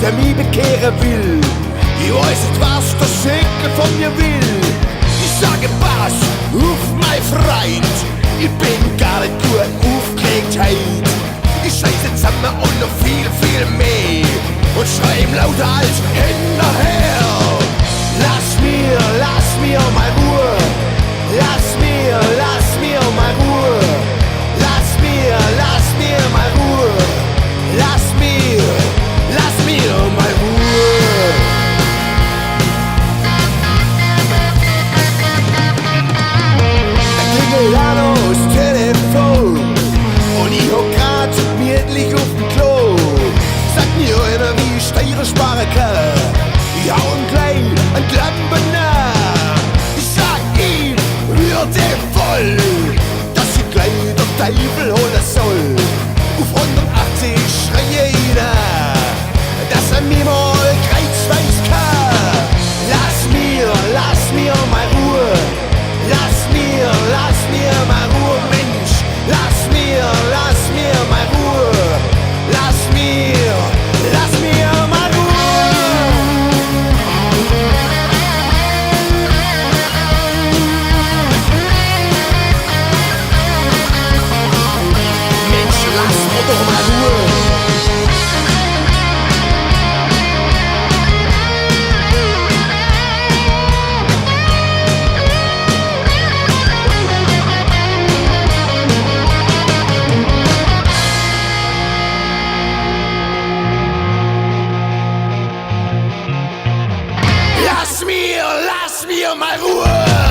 der mich bekehren will. Ich weiß nicht, was der Schenker von mir will. Ich sage Pass auf, mein Freund, ich bin gar nicht gut aufgelegt heut. Ich scheiße zusammen und noch viel, viel mehr und schrei ihm lauter als hinterher. Lass mir mal Ruhe. Lass mir mal Ruhe. Lass mir mal Ruhe. Lass mir mal Ruhe. Da klingelt an das Telefon und ich hock grad so gemütlich auf dem Klo. Sagt mir einer, wie ich Steuern sparen kann. Ich hau ihm gleich ein Klappen nach. Ich sag ihm, hört er voll, dass ich gleich der Teufel holen soll. Auf 180 schreie ich nach, dass er mir mal kreuzweis kann. Lass mir mal Ruhe. Lass mir mal Ruhe, Mensch. Lass mir mal Ruhe. Lass mir mal Ruhe. Mensch, lass mir doch mal Ruhe. Lass mir mal Ruhe!